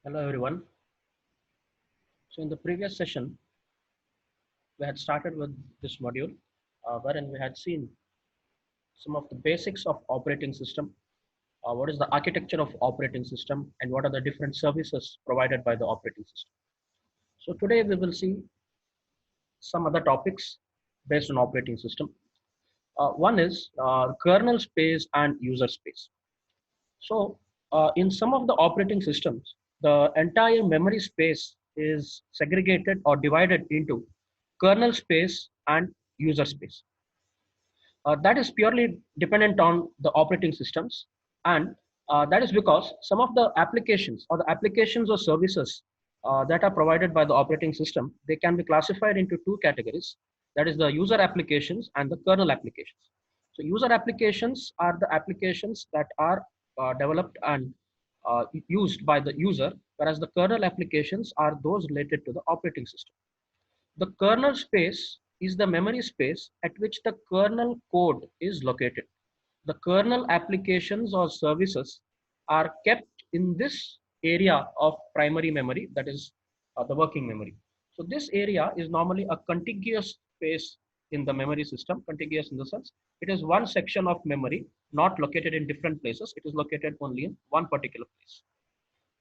Hello everyone. So in the previous session, we had started with this module wherein we had seen some of the basics of operating system, what is the architecture of operating system, and what are the different services provided by the operating system. So today we will see some other topics based on operating system. One is kernel space and user space. So in some of the operating systems, the entire memory space is segregated or divided into kernel space and user space. That is purely dependent on the operating systems, and that is because some of the applications or the applications or services that are provided by the operating system, they can be classified into two categories. That is the user applications and the kernel applications. So user applications are the applications that are developed and used by the user, whereas the kernel applications are those related to the operating system. The kernel space is the memory space at which the kernel code is located. The kernel applications or services are kept in this area of primary memory, that is the working memory. So this area is normally a contiguous space in the memory system, contiguous in the sense it is one section of memory, not located in different places. It is located only in one particular place.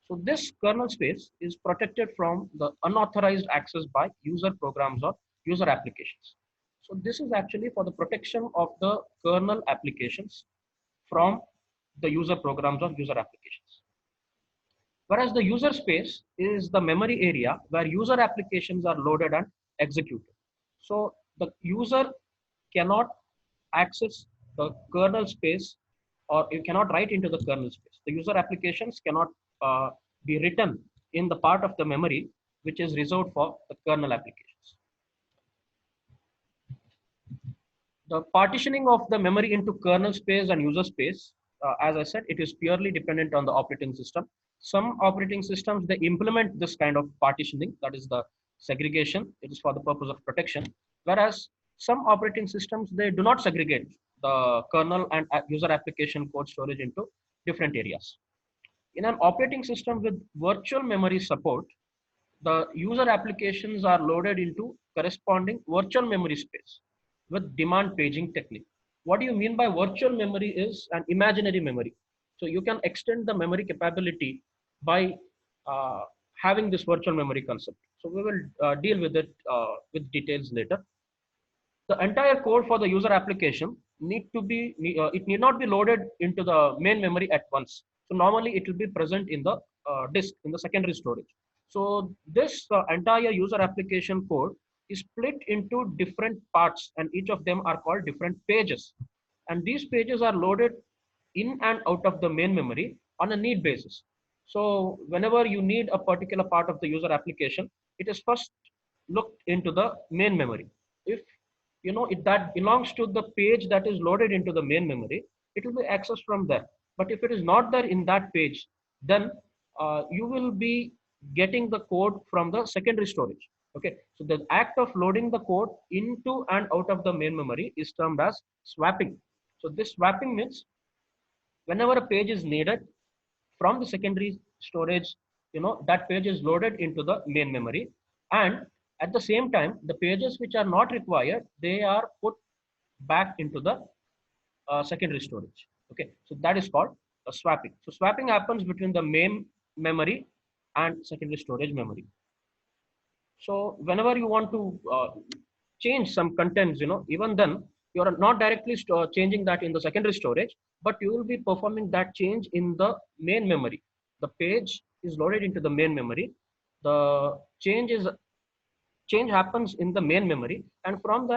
So this kernel space is protected from the unauthorized access by user programs or user applications. So this is actually for the protection of the kernel applications from the user programs or user applications. Whereas the user space is the memory area where user applications are loaded and executed. So the user cannot access the kernel space, or you cannot write into the kernel space. The user applications cannot be written in the part of the memory which is reserved for the kernel applications. The partitioning of the memory into kernel space and user space, as I said, it is purely dependent on the operating system. Some operating systems, they implement this kind of partitioning, that is the segregation. It is for the purpose of protection. Whereas some operating systems, they do not segregate the kernel and user application code storage into different areas. In an operating system with virtual memory support, the user applications are loaded into corresponding virtual memory space with demand paging technique. What do you mean by virtual memory is an imaginary memory. So you can extend the memory capability by uh, having this virtual memory concept. So we will deal with it with details later. The entire code for the user application it need not be loaded into the main memory at once. So normally it will be present in the disk, in the secondary storage. So this entire user application code is split into different parts, and each of them are called different pages, and these pages are loaded in and out of the main memory on a need basis. So whenever you need a particular part of the user application, it is first looked into the main memory. If that belongs to the page that is loaded into the main memory, it will be accessed from there. But if it is not there in that page, then you will be getting the code from the secondary storage. Okay, so the act of loading the code into and out of the main memory is termed as swapping. So this swapping means whenever a page is needed from the secondary storage, that page is loaded into the main memory, and at the same time the pages which are not required, they are put back into the secondary storage. Okay, so that is called swapping. So swapping happens between the main memory and secondary storage memory. So whenever you want to change some contents, even then you are not directly changing that in the secondary storage, but you will be performing that change in the main memory. The page is loaded into the main memory. The change happens in the main memory, and from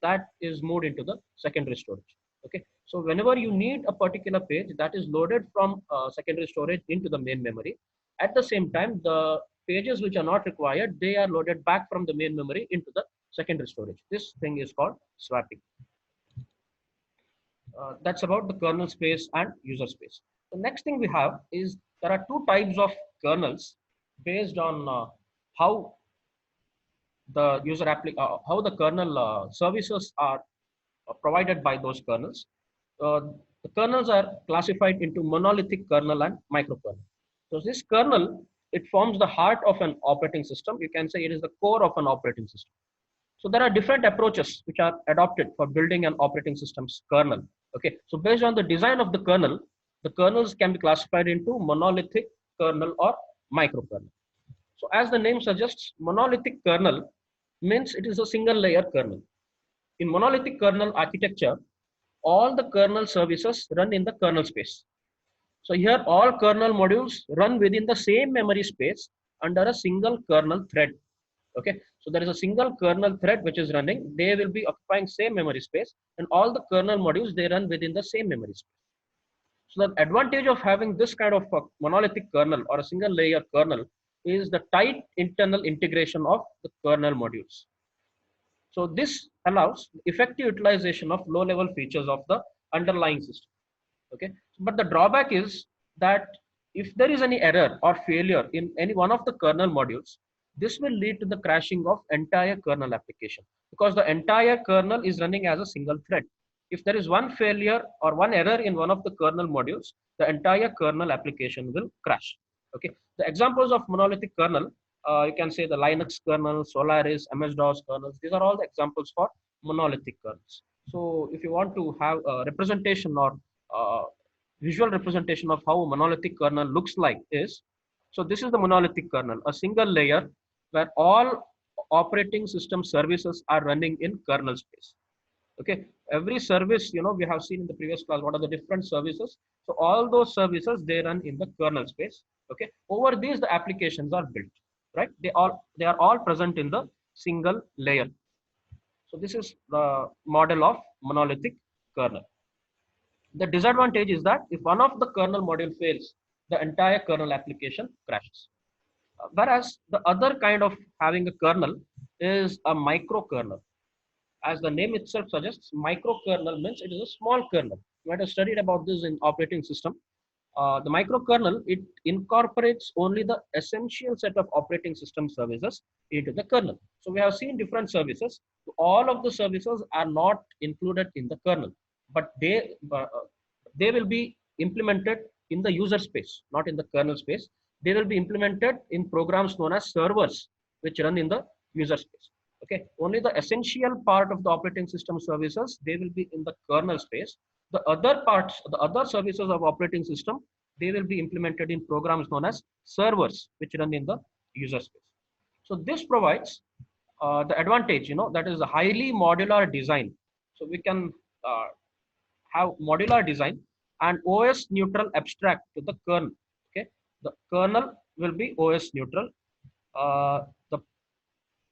that is moved into the secondary storage. Okay, so whenever you need a particular page, that is loaded from secondary storage into the main memory. At the same time, the pages which are not required, they are loaded back from the main memory into the secondary storage. This thing is called swapping. That's about the kernel space and user space. The next thing we have is there are two types of kernels based on how how the kernel services are provided by those kernels. Uh, the kernels are classified into monolithic kernel and microkernel. So this kernel it forms the heart of an operating system. You can say it is the core of an operating system. So there are different approaches which are adopted for building an operating system's kernel. Okay, so based on the design of the kernels can be classified into monolithic kernel or microkernel. So as the name suggests, monolithic kernel means it is a single layer kernel. In monolithic kernel architecture, all the kernel services run in the kernel space. So here all kernel modules run within the same memory space under a single kernel thread. Okay, so there is a single kernel thread which is running. They will be occupying same memory space, and all the kernel modules they run within the same memory space. So the advantage of having this kind of a monolithic kernel or a single layer kernel is the tight internal integration of the kernel modules. So this allows effective utilization of low level features of the underlying system. Okay, but the drawback is that if there is any error or failure in any one of the kernel modules, this will lead to the crashing of entire kernel application, because the entire kernel is running as a single thread. If there is one failure or one error in one of the kernel modules, the entire kernel application will crash. Okay, the examples of monolithic kernel, you can say the Linux kernel, Solaris, MS-DOS kernels. These are all the examples for monolithic kernels. So if you want to have a representation or visual representation of how a monolithic kernel looks like is, so this is the monolithic kernel, a single layer where all operating system services are running in kernel space. Okay, every service, we have seen in the previous class what are the different services. So all those services they run in the kernel space. Okay, over these the applications are built, right? They are all present in the single layer. So this is the model of monolithic kernel. The disadvantage is that if one of the kernel module fails, the entire kernel application crashes. Whereas the other kind of having a kernel is a microkernel. As the name itself suggests, microkernel means it is a small kernel. You might have studied about this in operating system. The microkernel, it incorporates only the essential set of operating system services into the kernel. So we have seen different services. All of the services are not included in the kernel, but they will be implemented in the user space, not in the kernel space. They will be implemented in programs known as servers, which run in the user space. Okay, only the essential part of the operating system services, they will be in the kernel space. The other parts, the other services of operating system, they will be implemented in programs known as servers, which run in the user space. So this provides the advantage, that is a highly modular design. So we can have modular design and OS neutral abstract to the kernel. Okay, the kernel will be OS neutral. The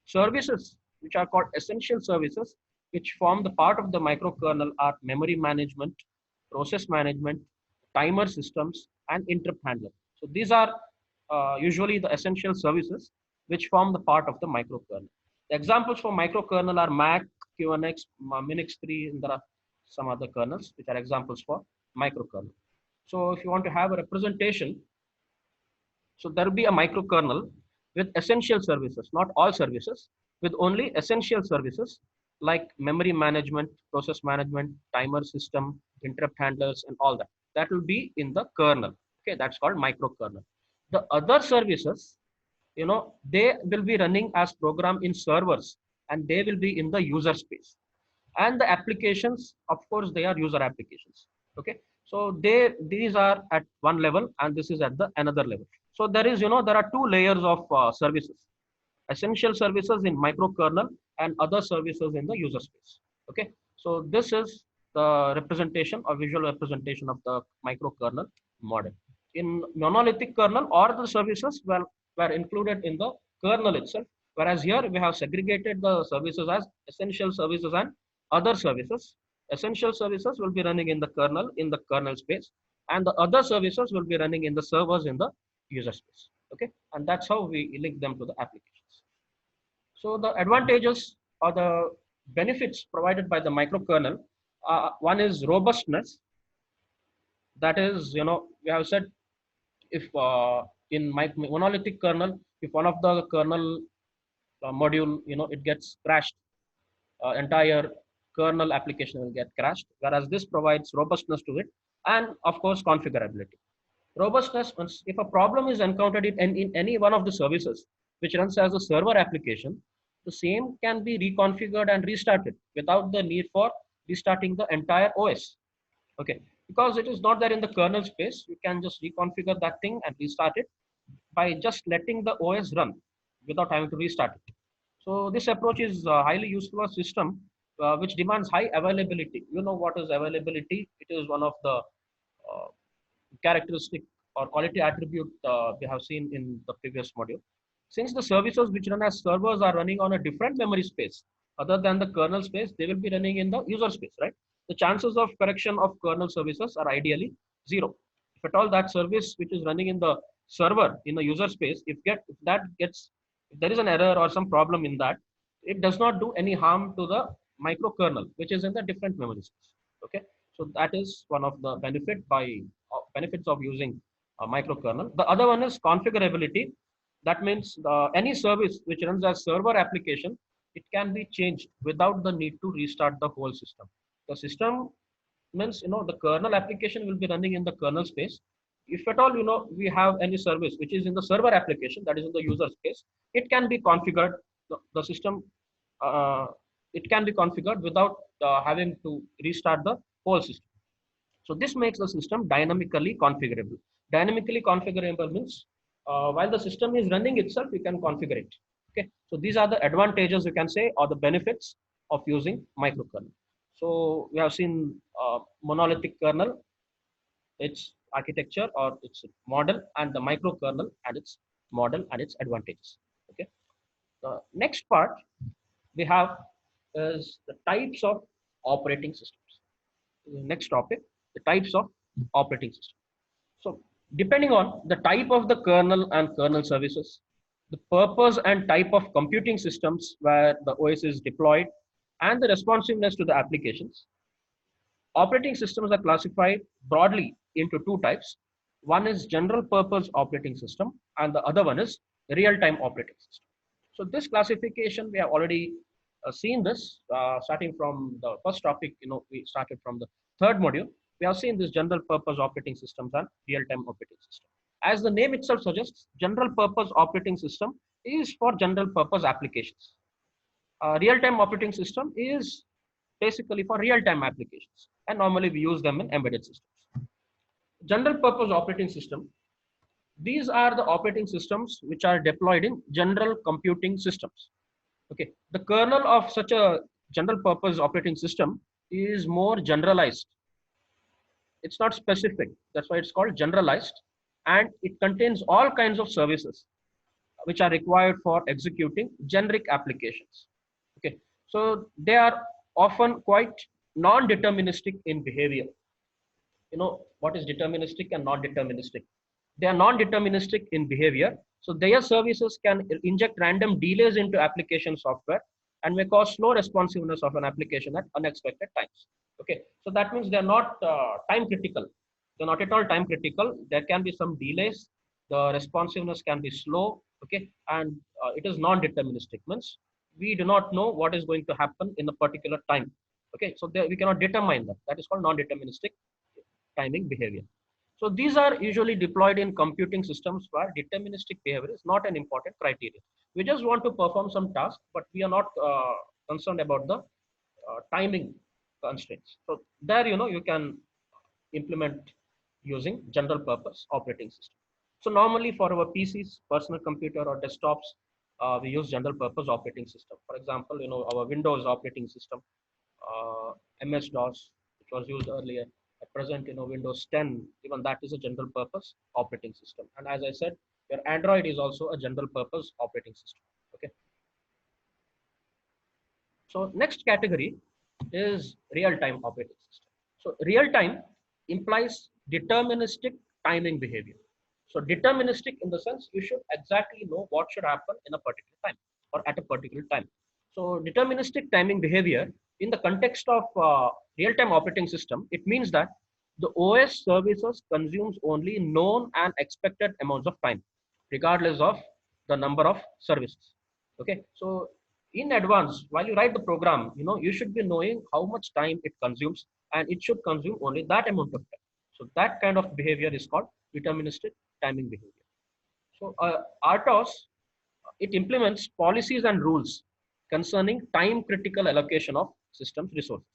services which are called essential services, which form the part of the microkernel, are memory management, process management, timer systems, and interrupt handler. So these are usually the essential services which form the part of the microkernel. The examples for microkernel are Mac, QNX, Minix 3, and there are some other kernels which are examples for microkernel. So if you want to have a representation, so there will be a microkernel with essential services, not all services, with only essential services like memory management, process management, timer system, interrupt handlers, and all that. That will be in the kernel. Okay, that's called microkernel. The other services, they will be running as program in servers, and they will be in the user space. And the applications, of course, they are user applications. Okay, so these are at one level, and this is at the another level. So there are two layers of services: essential services in microkernel and other services in the user space. Okay, so this is the representation or visual representation of the microkernel model. In monolithic kernel, all the services were included in the kernel itself, whereas here we have segregated the services as essential services and other services. Essential services will be running in the kernel space, and the other services will be running in the servers in the user space. Okay, and that's how we link them to the applications. So the advantages or the benefits provided by the microkernel, one is robustness. That is, we have said, if in monolithic kernel, if one of the kernel module, it gets crashed, entire kernel application will get crashed, whereas this provides robustness to it, and of course configurability. Robustness means if a problem is encountered in any one of the services which runs as a server application, the same can be reconfigured and restarted without the need for restarting the entire OS. Okay, because it is not there in the kernel space, you can just reconfigure that thing and restart it by just letting the OS run without having to restart it. So this approach is highly useful for a system which demands high availability. You know what is availability? It is one of the characteristic or quality attribute we have seen in the previous module. Since the services which run as servers are running on a different memory space other than the kernel space, they will be running in the user space, right? The chances of correction of kernel services are ideally zero. If at all that service which is running in the server in the user space, if there is an error or some problem in that, it does not do any harm to the microkernel, which is in the different memory space. Okay, so that is one of the benefits of using a microkernel. The other one is configurability. That means any service which runs as server application, it can be changed without the need to restart the whole system. The system means the kernel application will be running in the kernel space. If at all we have any service which is in the server application, that is in the user space, it can be configured. The system uh, it can be configured without having to restart the whole system. So this makes the system dynamically configurable. Dynamically configurable means while the system is running itself, you can configure it. Okay, so these are the advantages, you can say, or the benefits of using microkernel. So we have seen monolithic kernel, its architecture or its model, and the microkernel and its model and its advantages. Okay, the next part we have is the types of operating systems. The next topic, the types of operating system. So depending on the type of the kernel and kernel services, the purpose and type of computing systems where the OS is deployed, and the responsiveness to the applications, operating systems are classified broadly into two types. One is general purpose operating system, and the other one is real-time operating system. So this classification, we have already seen this starting from the first topic. We started from the third module. We have seen this general purpose operating systems and real-time operating system. As the name itself suggests, general purpose operating system is for general purpose applications. Real-time operating system is basically for real-time applications, and normally we use them in embedded systems. General purpose operating system, these are the operating systems which are deployed in general computing systems. Okay, the kernel of such a general purpose operating system is more generalized. It's not specific, that's why it's called generalized, and it contains all kinds of services which are required for executing generic applications. Okay, so they are often quite non-deterministic in behavior. What is deterministic and non-deterministic? They are non-deterministic in behavior, so their services can inject random delays into application software and may cause slow responsiveness of an application at unexpected times. Okay, so that means they're not time critical. They're not at all time critical. There can be some delays. The responsiveness can be slow. Okay, and it is non-deterministic. Means we do not know what is going to happen in a particular time. Okay, so we cannot determine that. That is called non-deterministic timing behavior. So these are usually deployed in computing systems where deterministic behavior is not an important criteria. We just want to perform some task, but we are not concerned about the timing constraints. So there, you can implement using general purpose operating system. So normally for our PCs, personal computer or desktops, we use general purpose operating system. For example, our Windows operating system, MS-DOS, which was used earlier. At present, Windows 10, even that is a general purpose operating system. And as I said, your Android is also a general purpose operating system. Okay. So next category is real-time operating system. So real-time implies deterministic timing behavior. So deterministic in the sense you should exactly know what should happen in a particular time or at a particular time. So deterministic timing behavior in the context of real-time operating system, it means that the OS services consumes only known and expected amounts of time, regardless of the number of services. Okay, so in advance, while you write the program, you should be knowing how much time it consumes, and it should consume only that amount of time. So that kind of behavior is called deterministic timing behavior. So RTOS, it implements policies and rules concerning time critical allocation of systems resources.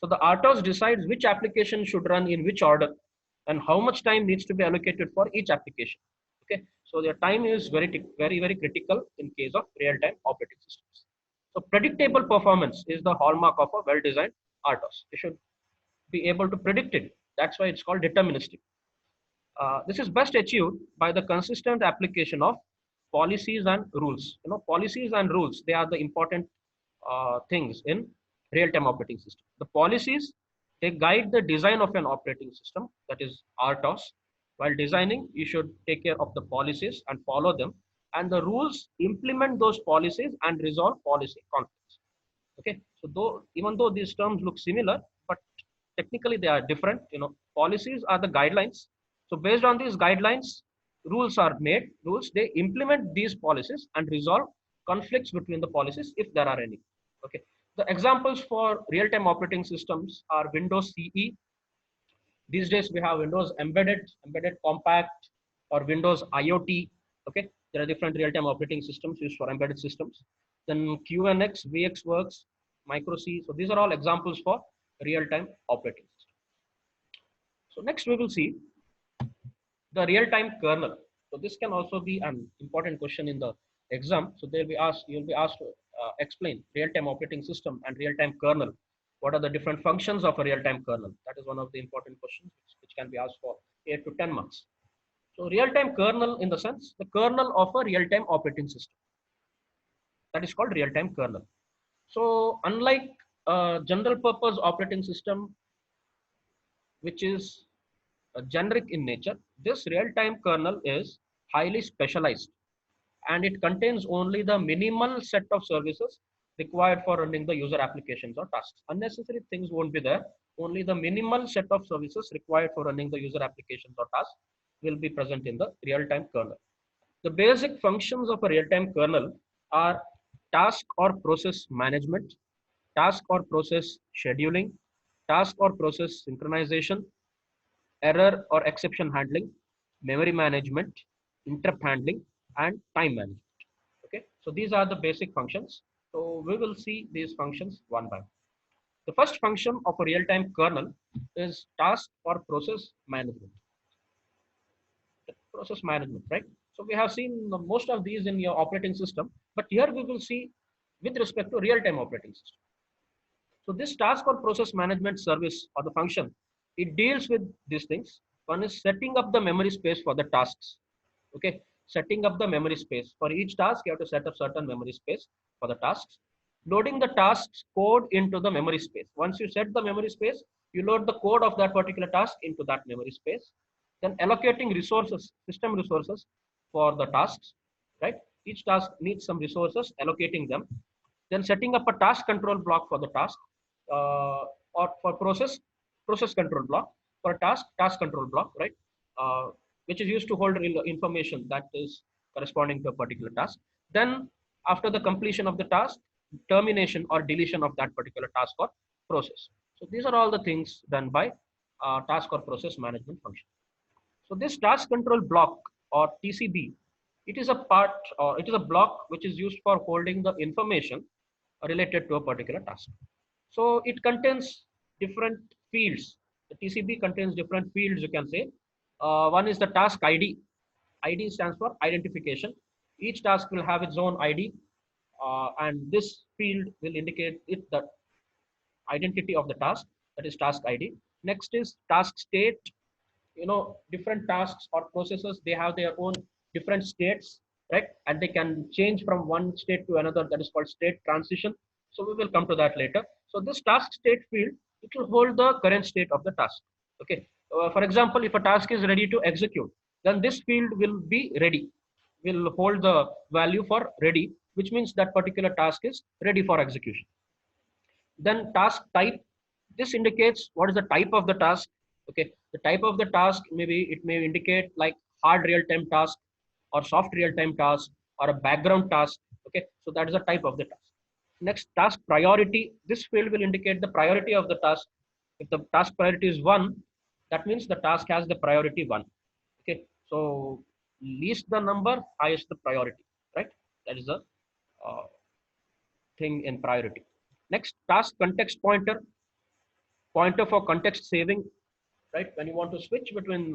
So the RTOS decides which application should run in which order and how much time needs to be allocated for each application. Okay, so the time is very critical in case of real-time operating systems. So predictable performance is the hallmark of a well-designed RTOS. You should be able to predict it. That's why it's called deterministic. This is best achieved by the consistent application of policies and rules. You know, policies and rules, they are the important things in real-time operating system. The policies, they guide the design of an operating system, that is RTOS. While designing, you should take care of the policies and follow them. And the rules implement those policies and resolve policy conflicts. Okay, so even though these terms look similar, but technically they are different. You know, policies are the guidelines. So based on these guidelines, rules are made. Rules, they implement these policies and resolve conflicts between the policies if there are any. Okay, the examples for real-time operating systems are Windows CE. These days we have Windows Embedded Compact, or Windows IoT. Okay, there are different real-time operating systems used for embedded systems. Then QNX, VxWorks, Micro C. So these are all examples for real-time operating system. So next we will see the real-time kernel. So this can also be an important question in the exam. So you'll be asked to explain real-time operating system and real-time kernel. What are the different functions of a real-time kernel? That is one of the important questions which can be asked for 8 to 10 marks. So real-time kernel, in the sense, the kernel of a real-time operating system. That is called real-time kernel. So unlike a general purpose operating system, which is generic in nature, this real-time kernel is highly specialized, and it contains only the minimal set of services required for running the user applications or tasks. Unnecessary things won't be there. Only the minimal set of services required for running the user applications or tasks will be present in the real-time kernel. The basic functions of a real-time kernel are task or process management, task or process scheduling, task or process synchronization, error or exception handling, memory management, interrupt handling, and time management. Okay, so these are the basic functions. So we will see these functions one by one. The first function of a real-time kernel is task or process management. Process management, right? So we have seen most of these in your operating system, but here we will see with respect to real-time operating system. So this task or process management service or the function, it deals with these things. One is setting up the memory space for the tasks. Okay, setting up the memory space. For each task, you have to set up certain memory space for the tasks. Loading the tasks code into the memory space. Once you set the memory space, you load the code of that particular task into that memory space. Then allocating resources, system resources for the tasks, right? Each task needs some resources, allocating them. Then setting up a task control block for the task, or for process control block. For a task control block, right? Which is used to hold information that is corresponding to a particular task. Then after the completion of the task, termination or deletion of that particular task or process. So these are all the things done by task or process management function. So this task control block, or TCB, it is a part, or it is a block which is used for holding the information related to a particular task. So it contains different fields. The TCB contains different fields, you can say. One is the task ID. ID stands for identification. Each task will have its own ID, and this field will indicate the identity of the task, that is task ID. Next is task state. You know, different tasks or processes, they have their own different states, right? And they can change from one state to another, that is called state transition. So we will come to that later. So this task state field, it will hold the current state of the task. Okay, for example, if a task is ready to execute, then this field will be ready, will hold the value for ready, which means that particular task is ready for execution. Then task type, this indicates what is the type of the task. Okay, the type of the task, maybe it may indicate like hard real-time task or soft real-time task or a background task. Okay, so that is the type of the task. Next, task priority, this field will indicate the priority of the task. If the task priority is 1, That means the task has the priority 1. Okay, so least the number, highest the priority, right? That is the uh, thing in priority. Next, task context pointer, pointer for context saving, right? When you want to switch between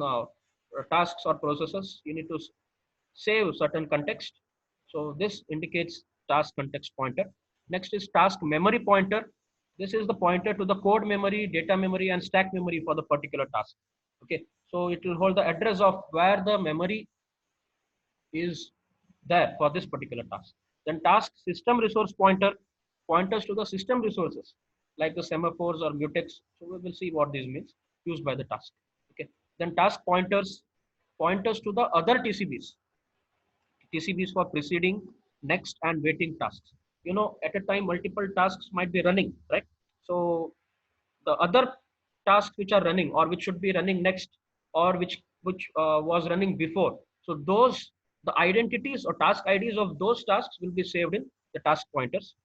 tasks or processes, you need to save certain context. So this indicates task context pointer. Next is task memory pointer. This is the pointer to the code memory, data memory, and stack memory for the particular task. Okay, so it will hold the address of where the memory is there for this particular task. Then task system resource pointer, pointers to the system resources like the semaphores or mutex. So we will see what this means used by the task. Okay. Then task pointers, pointers to the other TCBs. TCBs for preceding, next, and waiting tasks. You know, at a time, multiple tasks might be running, right? So the other tasks which are running or which should be running next or which was running before, so those, the identities or task IDs of those tasks will be saved in the task pointers,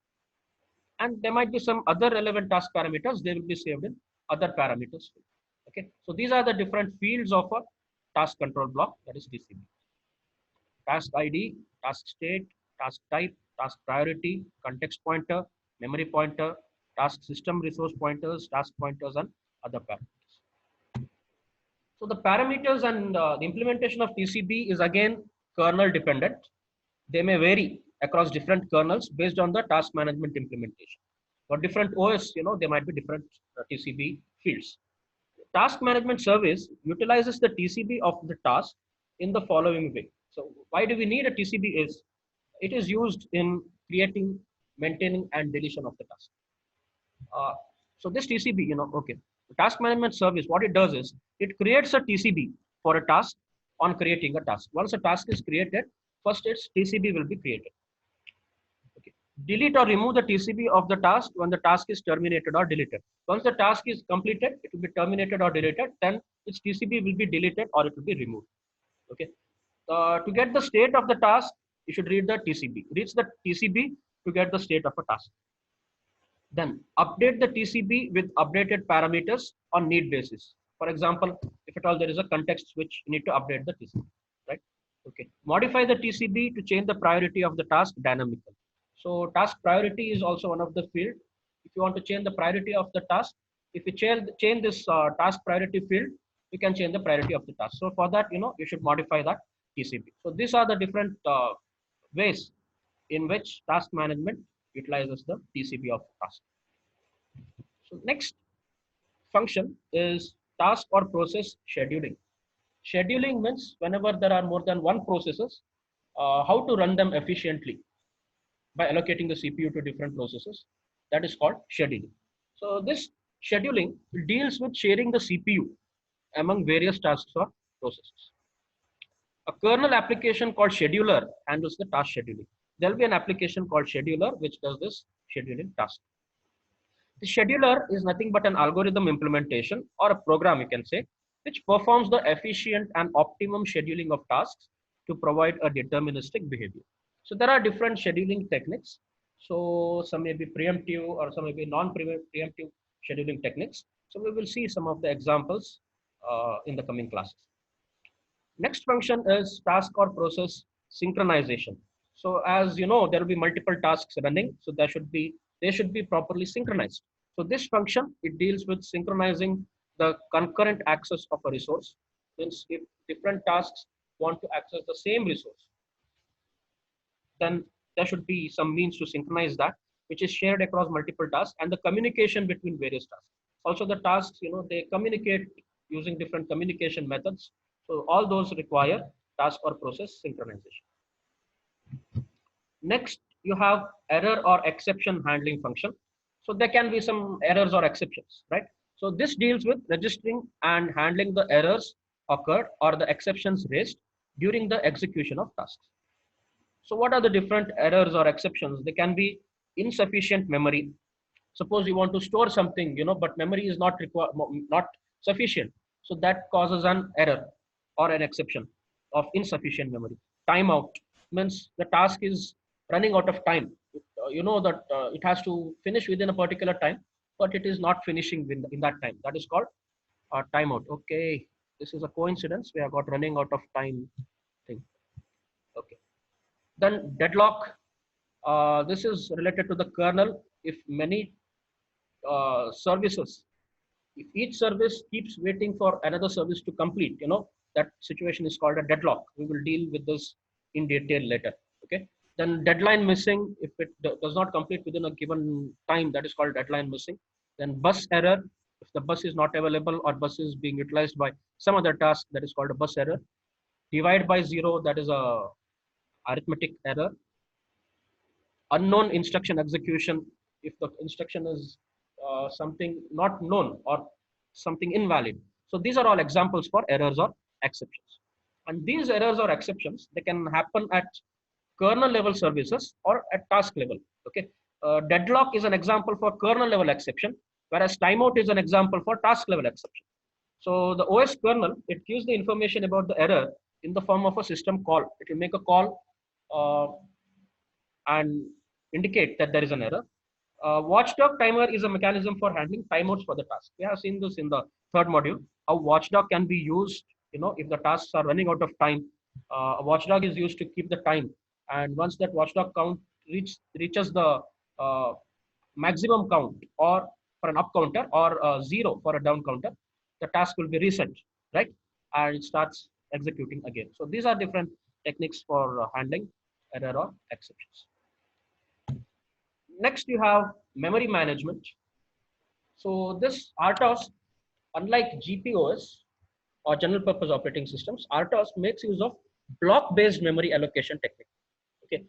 and there might be some other relevant task parameters, they will be saved in other parameters. Okay, so these are the different fields of a task control block, that is TCB. Task ID, task state, task type, task priority, context pointer, memory pointer, task system resource pointers, task pointers, and other parameters. So the parameters and the implementation of TCB is again kernel dependent. They may vary across different kernels based on the task management implementation. For different OS, you know, there might be different TCB fields. Task management service utilizes the TCB of the task in the following way. So why do we need a TCB is it is used in creating, maintaining, and deletion of the task. Uh, so this TCB, you know, okay, the task management service, what it does is it creates a TCB for a task on creating a task. Once a task is created, first its TCB will be created. Okay. Delete or remove the TCB of the task when the task is terminated or deleted. Once the task is completed, it will be terminated or deleted, then its TCB will be deleted or it will be removed. Okay. To get the state of the task, you should read the TCB. Reach the TCB to get the state of a task. Then update the TCB with updated parameters on need basis. For example, if at all there is a context switch, you need to update the TCB, right? Okay. Modify the TCB to change the priority of the task dynamically. So task priority is also one of the field. If you want to change the priority of the task, if you change this task priority field, you can change the priority of the task. So for that, you know, you should modify that TCB. So these are the different ways in which task management utilizes the TCB of the task. So next function is task or process scheduling. Scheduling means whenever there are more than one processes, how to run them efficiently by allocating the CPU to different processes. That is called scheduling. So this scheduling deals with sharing the CPU among various tasks or processes. A kernel application called scheduler handles the task scheduling. There will be an application called scheduler which does this scheduling task. The scheduler is nothing but an algorithm implementation or a program, you can say, which performs the efficient and optimum scheduling of tasks to provide a deterministic behavior. So there are different scheduling techniques. So some may be preemptive or some may be non-preemptive scheduling techniques. So we will see some of the examples in the coming classes. Next function is task or process synchronization. So as you know, there will be multiple tasks running. So they should be properly synchronized. So this function, it deals with synchronizing the concurrent access of a resource. Means if different tasks want to access the same resource, then there should be some means to synchronize that, which is shared across multiple tasks and the communication between various tasks. Also the tasks, you know, they communicate using different communication methods. So all those require task or process synchronization. Next, you have error or exception handling function. So there can be some errors or exceptions, right? So this deals with registering and handling the errors occurred or the exceptions raised during the execution of tasks. So what are the different errors or exceptions? They can be insufficient memory. Suppose you want to store something, you know, but memory is not sufficient. So that causes an error or an exception of insufficient memory. Timeout means the task is running out of time. You know that it has to finish within a particular time, but it is not finishing in that time. That is called Timeout. Okay, this is a coincidence. We have got running out of time thing. Okay. Then deadlock. This is related to the kernel. If many services, if each service keeps waiting for another service to complete, that situation is called a deadlock. We will deal with this in detail later. Okay. Then deadline missing. If it does not complete within a given time, that is called deadline missing. Then bus error. If the bus is not available or bus is being utilized by some other task, that is called a bus error. Divide by zero. That is a arithmetic error. Unknown instruction execution. If the instruction is something not known or something invalid. So these are all examples for errors or exceptions. And these errors or exceptions, they can happen at kernel level services or at task level. Okay. Deadlock is an example for kernel level exception, whereas timeout is an example for task level exception. So the OS kernel, it gives the information about the error in the form of a system call. It will make a call uh, and indicate that there is an error. Watchdog timer is a mechanism for handling timeouts for the task. We have seen this in the third module, how watchdog can be used, if the tasks are running out of time. A watchdog is used to keep the time. And once that watchdog count reaches the uh, maximum count or for an up counter or zero for a down counter, the task will be reset, right? And it starts executing again. So these are different techniques for handling error or exceptions. Next, you have memory management. So this RTOS, unlike GPOS or general purpose operating systems, RTOS makes use of block-based memory allocation technique. Okay,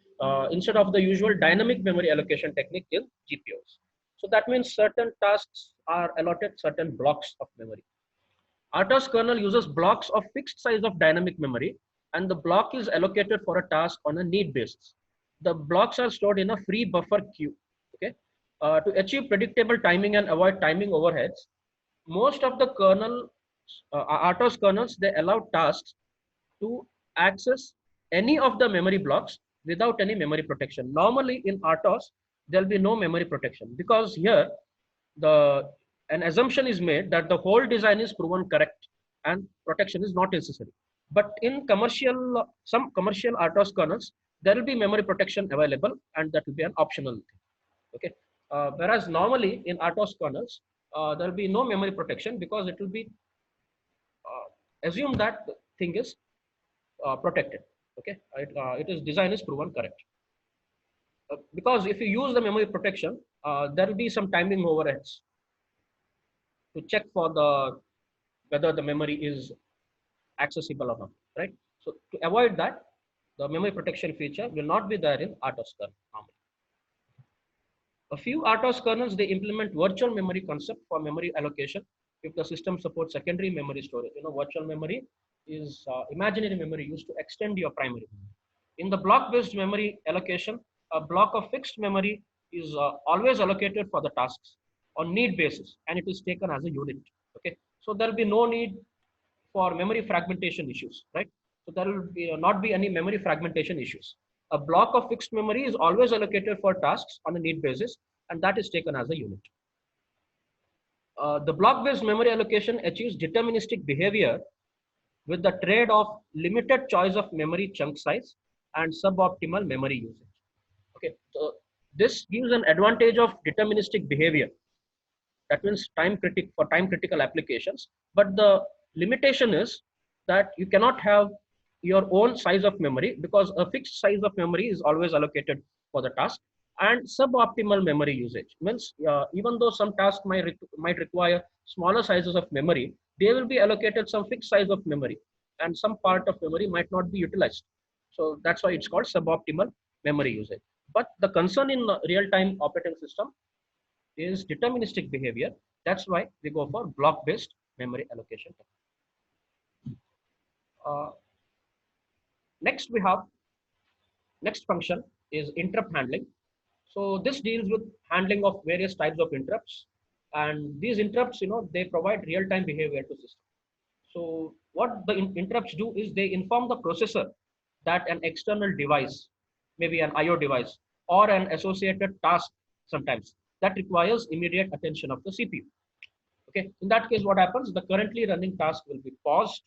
instead of the usual dynamic memory allocation technique in GPOs. So that means certain tasks are allotted certain blocks of memory. RTOS kernel uses blocks of fixed size of dynamic memory, and the block is allocated for a task on a need basis. The blocks are stored in a free buffer queue. Okay, to achieve predictable timing and avoid timing overheads, most of the RTOS kernels, they allow tasks to access any of the memory blocks without any memory protection. Normally in RTOS, there will be no memory protection because here the an assumption is made that the whole design is proven correct and protection is not necessary. But in some commercial RTOS kernels, there will be memory protection available and that will be an optional thing. Okay. Whereas normally in RTOS kernels, there will be no memory protection because it will be assumed that the thing is protected. Okay. It is design is proven correct. Because if you use the memory protection, there will be some timing overheads to check for the whether the memory is accessible or not, right? So to avoid that, the memory protection feature will not be there in RTOS kernel normally. A few RTOS kernels, they implement virtual memory concept for memory allocation if the system supports secondary memory storage. Virtual memory is imaginary memory used to extend your primary memory. In the block-based memory allocation, a block of fixed memory is always allocated for the tasks on need basis, and it is taken as a unit. Okay, so there will be no need for memory fragmentation issues, right? So there will not be any memory fragmentation issues. A block of fixed memory is always allocated for tasks on a need basis, and that is taken as a unit. The block-based memory allocation achieves deterministic behavior with the trade of limited choice of memory chunk size and suboptimal memory usage. Okay, so this gives an advantage of deterministic behavior. That means time critical applications. But the limitation is that you cannot have your own size of memory because a fixed size of memory is always allocated for the task. And suboptimal memory usage means even though some tasks might require smaller sizes of memory, they will be allocated some fixed size of memory, and some part of memory might not be utilized. So that's why it's called suboptimal memory usage. But the concern in real-time operating system is deterministic behavior. That's why we go for block-based memory allocation. Uh, next we have next function is interrupt handling. So this deals with handling of various types of interrupts, and these interrupts, they provide real-time behavior to system. So what the interrupts do is they inform the processor that an external device, maybe an IO device or an associated task sometimes that requires immediate attention of the CPU. Okay, in that case, what happens? The currently running task will be paused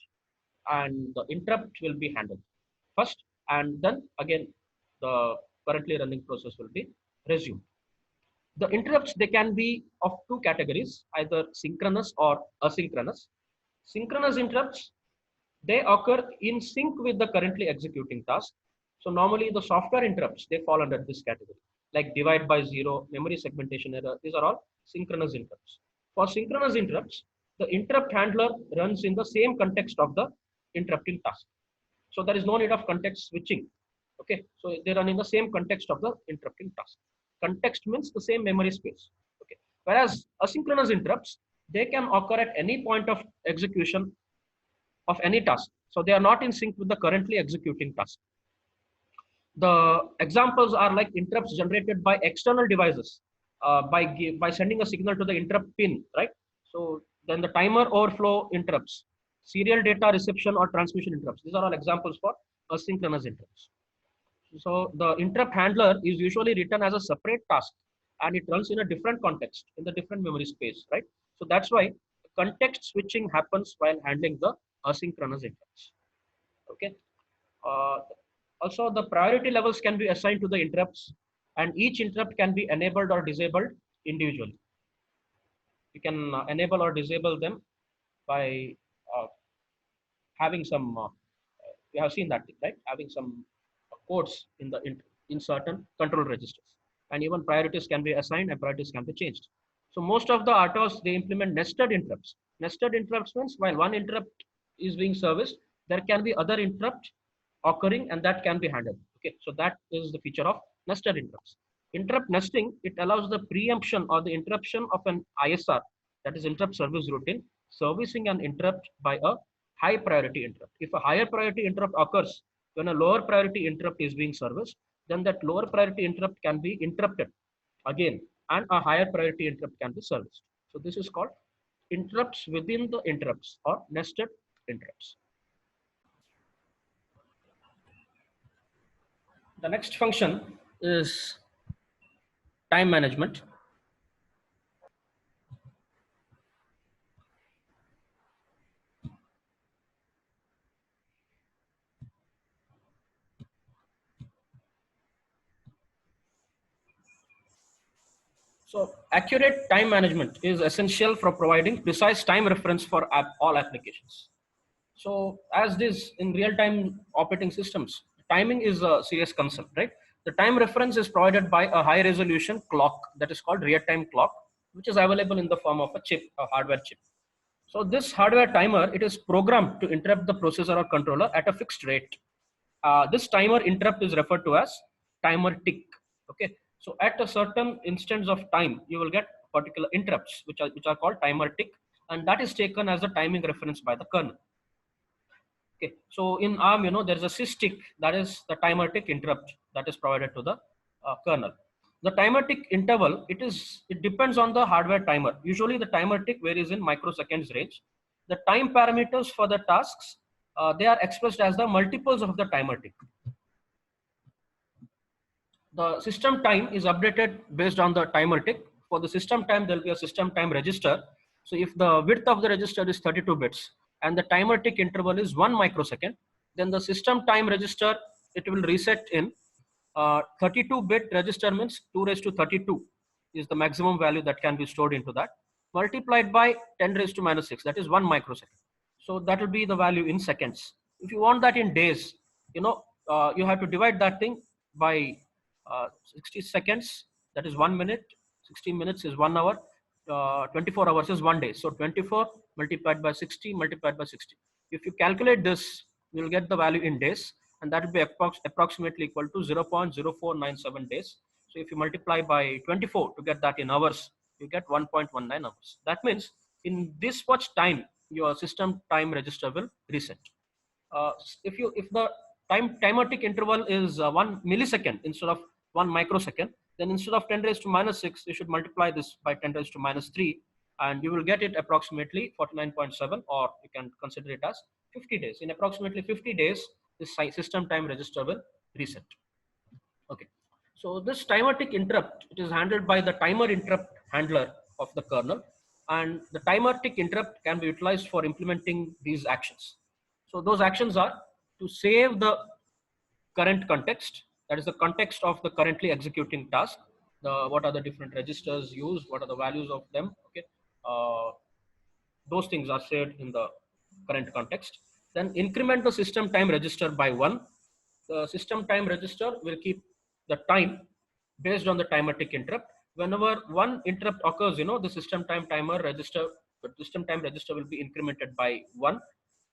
and the interrupt will be handled first, and then again the currently running process will be resumed. The interrupts, they can be of two categories, either synchronous or asynchronous. Synchronous interrupts, they occur in sync with the currently executing task. So normally the software interrupts, they fall under this category, like divide by zero, memory segmentation error. These are all synchronous interrupts. For synchronous interrupts, the interrupt handler runs in the same context of the interrupting task. So there is no need of context switching. Okay, so they run in the same context of the interrupting task. Context means the same memory space. Okay, whereas asynchronous interrupts, they can occur at any point of execution of any task. So they are not in sync with the currently executing task. The examples are like interrupts generated by external devices by sending a signal to the interrupt pin, right? So then the timer overflow interrupts, serial data reception or transmission interrupts. These are all examples for asynchronous interrupts. So the interrupt handler is usually written as a separate task and it runs in a different context in the different memory space, right? So that's why context switching happens while handling the asynchronous interrupts. Okay. Uh, Also, the priority levels can be assigned to the interrupts, and each interrupt can be enabled or disabled individually. You can enable or disable them by uh, having some. You have seen that, right? Having some codes in certain control registers, and even priorities can be assigned and priorities can be changed. So most of the RTOS, they implement nested interrupts. Nested interrupts means while one interrupt is being serviced, there can be other interrupt occurring and that can be handled. Okay, so that is the feature of nested interrupts. Interrupt nesting, it allows the preemption or the interruption of an ISR, that is interrupt service routine, servicing an interrupt by a high priority interrupt. If a higher priority interrupt occurs when a lower priority interrupt is being serviced, then that lower priority interrupt can be interrupted again and a higher priority interrupt can be serviced. So this is called interrupts within the interrupts or nested interrupts. The next function is time management. So accurate time management is essential for providing precise time reference for all applications. So as this in real-time operating systems, timing is a serious concern, right? The time reference is provided by a high resolution clock that is called real-time clock, which is available in the form of a chip, a hardware chip. So this hardware timer, it is programmed to interrupt the processor or controller at a fixed rate. This timer interrupt is referred to as timer tick. Okay, so at a certain instance of time, you will get particular interrupts, which are called timer tick, and that is taken as a timing reference by the kernel. Okay, so in ARM, there's a systic, that is the timer tick interrupt that is provided to the kernel. The timer tick interval, it depends on the hardware timer. Usually the timer tick varies in microseconds range. The time parameters for the tasks, they are expressed as the multiples of the timer tick. The system time is updated based on the timer tick. For the system time, there will be a system time register. So if the width of the register is 32 bits and the timer tick interval is 1 microsecond, then the system time register, it will reset in 32-bit register means 2 raised to 32 is the maximum value that can be stored into that, multiplied by 10 raised to minus 6, that is 1 microsecond. So that will be the value in seconds. If you want that in days, you have to divide that thing by 60 seconds, that is 1 minute, 60 minutes is 1 hour, 24 hours is 1 day. So 24 multiplied by 60 multiplied by 60. If you calculate this, you'll get the value in days, and that will be approximately equal to 0.0497 days. So if you multiply by 24 to get that in hours, you get 1.19 hours. That means in this much time, your system time register will reset. If the timer tick interval is 1 millisecond instead of 1 microsecond, then instead of 10 raised to minus 6, you should multiply this by 10 raised to minus 3, and you will get it approximately 49.7, or you can consider it as 50 days. In approximately 50 days, this system time register will reset. Okay. So this timer tick interrupt, it is handled by the timer interrupt handler of the kernel, and the timer tick interrupt can be utilized for implementing these actions. So those actions are to save the current context, that is the context of the currently executing task, what are the different registers used, what are the values of them, okay. uh, those things are saved in the current context. Then increment the system time register by 1. The system time register will keep the time based on the timer tick interrupt. Whenever one interrupt occurs, the system time register will be incremented by 1.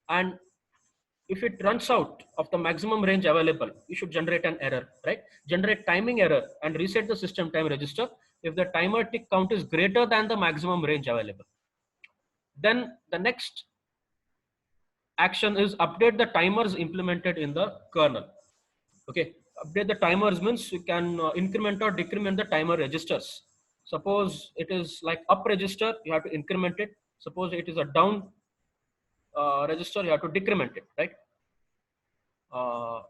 And if it runs out of the maximum range available, you should generate an error, right? Generate timing error and reset the system time register if the timer tick count is greater than the maximum range available. Then the next action is update the timers implemented in the kernel. Okay, update the timers means you can increment or decrement the timer registers. Suppose it is like up register, you have to increment it. Suppose it is a down register, you have to decrement it, right? Uh,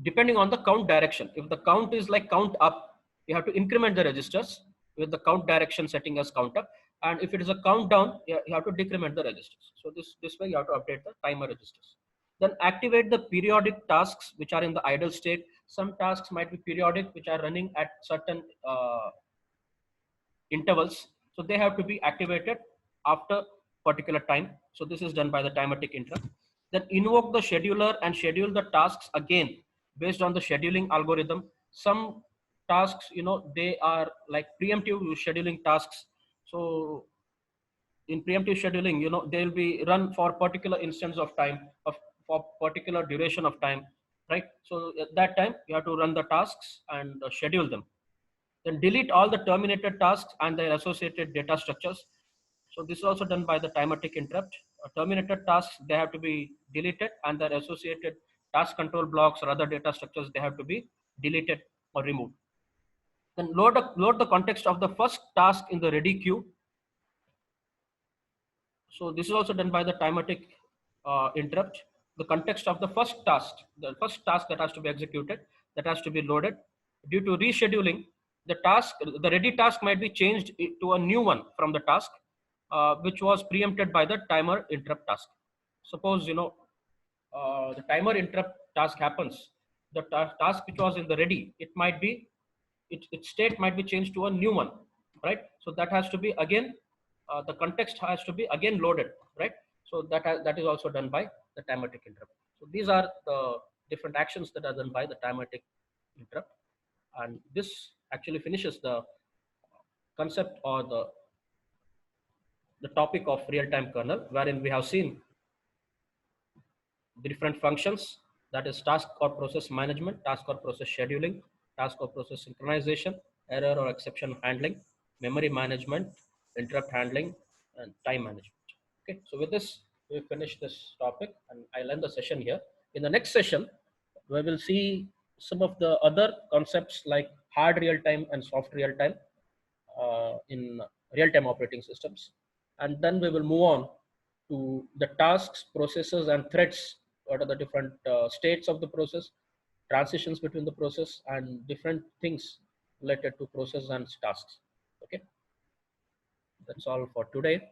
Depending on the count direction. If the count is like count up, you have to increment the registers with the count direction setting as count up. And if it is a count down, you have to decrement the registers. So this way you have to update the timer registers. Then activate the periodic tasks which are in the idle state. Some tasks might be periodic, which are running at certain intervals. So they have to be activated after particular time. So this is done by the timer tick interrupt. Then invoke the scheduler and schedule the tasks again based on the scheduling algorithm. Some tasks, they are like preemptive scheduling tasks. So in preemptive scheduling, they will be run for particular instance of time of for particular duration of time, right? So at that time you have to run the tasks and schedule them. Then delete all the terminated tasks and their associated data structures. So this is also done by the timer tick interrupt. Terminated tasks, they have to be deleted, and their associated task control blocks or other data structures, they have to be deleted or removed. Then load the context of the first task in the ready queue. So this is also done by the timer tick interrupt. The context of the first task that has to be executed, that has to be loaded. Due to rescheduling, the ready task might be changed to a new one from the task, which was preempted by the timer interrupt task. Suppose the timer interrupt task happens, the task which was in the ready, its state might be changed to a new one, right? So that has to be again, the context has to be again loaded, right? So that is also done by the timer tick interrupt. So these are the different actions that are done by the timer tick interrupt, and this actually finishes the concept or the topic of real-time kernel, wherein we have seen the different functions, that is task or process management, task or process scheduling, task or process synchronization, error or exception handling, memory management, interrupt handling, and time management. Okay, so with this, we finish this topic and I'll end the session here. In the next session, we will see some of the other concepts like hard real time and soft real time in real time operating systems. And then we will move on to the tasks, processes, and threads. What are the different states of the process, transitions between the process, and different things related to process and tasks. Okay, that's all for today.